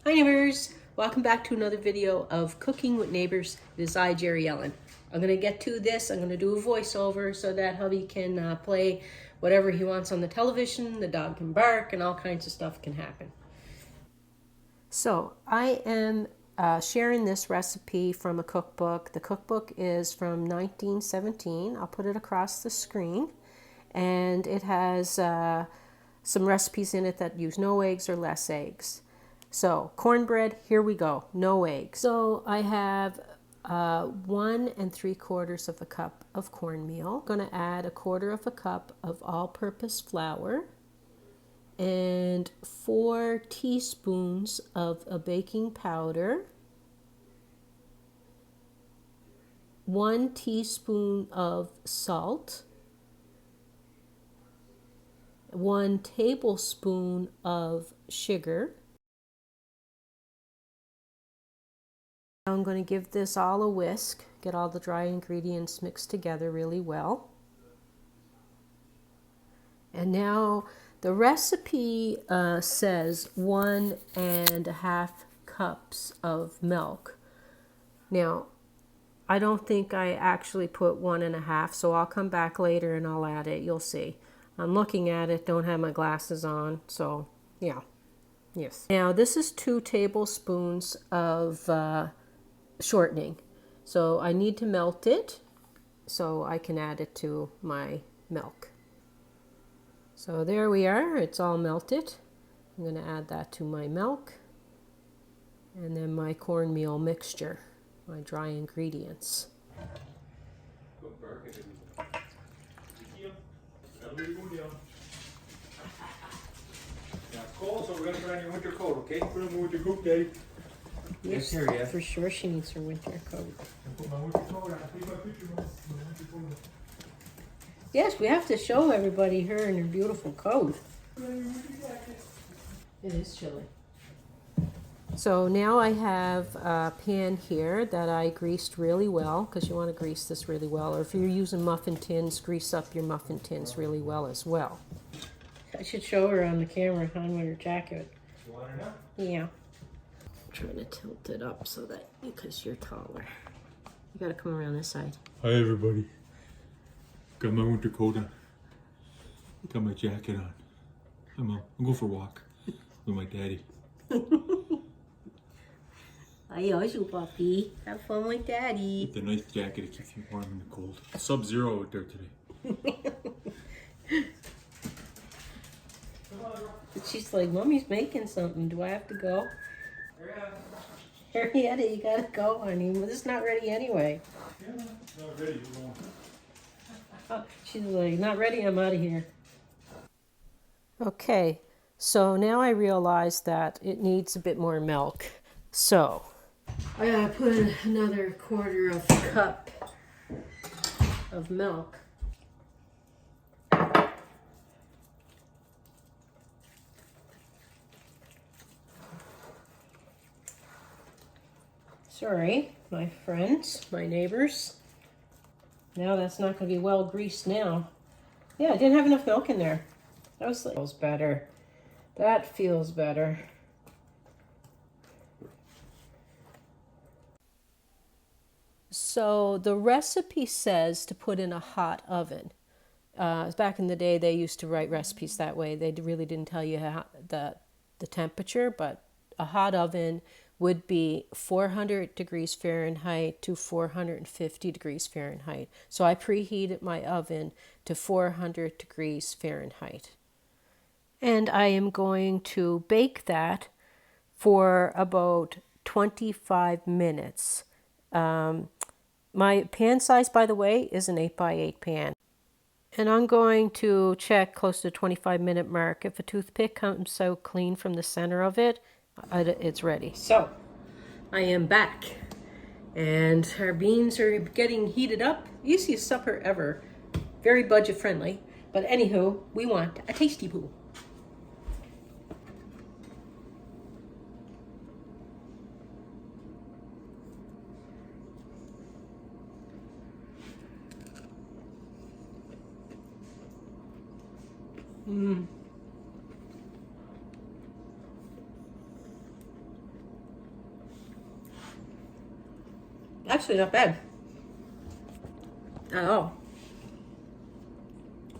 Hi neighbors, welcome back to another video of Cooking with Neighbors. It is I, Jerri-ellen. I'm going to get to this. I'm going to do a voiceover so that hubby can play whatever he wants on the television. The dog can bark and all kinds of stuff can happen. So I am sharing this recipe from a cookbook. The cookbook is from 1917. I'll put it across the screen. And it has some recipes in it that use no eggs or less eggs. So cornbread, here we go, no eggs. So I have 1 3/4 cup of cornmeal. I'm going to add 1/4 cup of all-purpose flour and 4 teaspoons of a baking powder, 1 teaspoon of salt, 1 tablespoon of sugar. I'm going to give this all a whisk, get all the dry ingredients mixed together really well. And now the recipe says 1 1/2 cups of milk. Now, I don't think I actually put 1 1/2, so I'll come back later and I'll add it. You'll see. I'm looking at it, don't have my glasses on, so yeah. Yes. Now this is 2 tablespoons of shortening. So I need to melt it so I can add it to my milk. So there we are, it's all melted. I'm going to add that to my milk and then my cornmeal mixture, my dry ingredients. Cold, so we're going to put on your winter coat, okay? Put on my winter coat, Daddy. Yes, here, yeah. for sure she needs her winter coat. Put my winter coat on. Take my picture, my winter coat on. Yes, we have to show everybody her in her beautiful coat. It is chilly. So now I have a pan here that I greased really well, because you want to grease this really well. Or if you're using muffin tins, grease up your muffin tins really well as well. I should show her on the camera on with her jacket. You want her now? Yeah. I'm trying to tilt it up so that, because you're taller. You gotta come around this side. Hi, everybody. Got my winter coat on. Got my jacket on. I'm going for a walk with my daddy. Adios, you puppy. Have fun with daddy. With the nice jacket, it keeps me warm in the cold. Sub-zero out there today. She's like, Mommy's making something. Do I have to go? Henrietta, you gotta go, honey. Well, this is not ready anyway. Yeah, not ready. We're going. Oh, she's like, not ready, I'm out of here. Okay, so now I realize that it needs a bit more milk. So, I gotta put another 1/4 cup of milk. Sorry, my friends, my neighbors. Now that's not going to be well greased now. Yeah, I didn't have enough milk in there. That feels better. That feels better. So the recipe says to put in a hot oven. Back in the day, they used to write recipes that way. They really didn't tell you the temperature, but a hot oven would be 400 degrees Fahrenheit to 450 degrees Fahrenheit. So I preheated my oven to 400 degrees Fahrenheit. And I am going to bake that for about 25 minutes. My pan size, by the way, is an 8x8 pan. And I'm going to check close to the 25-minute mark. If a toothpick comes out clean from the center of it, it's ready. So, I am back. And our beans are getting heated up. Easiest supper ever. Very budget friendly. But anywho, we want a tasty poo. Actually, not bad at all.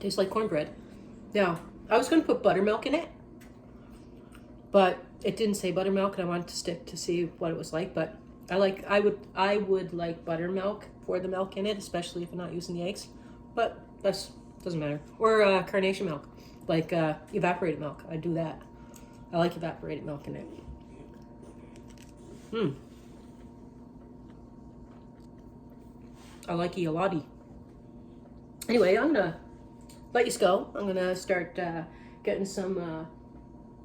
Tastes like cornbread. Now, I was going to put buttermilk in it, but it didn't say buttermilk, and I wanted to stick to see what it was like. But I would like buttermilk for the milk in it, especially if I'm not using the eggs. But that's doesn't matter. Or carnation milk, like evaporated milk. I do that. I like evaporated milk in it. I like it a lot. Anyway, I'm gonna let you go. I'm gonna start getting some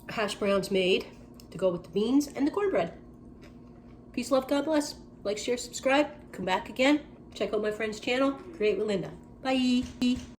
hash browns made to go with the beans and the cornbread. Peace, love, God bless. Like, share, subscribe. Come back again. Check out my friend's channel. Create with Linda. Bye.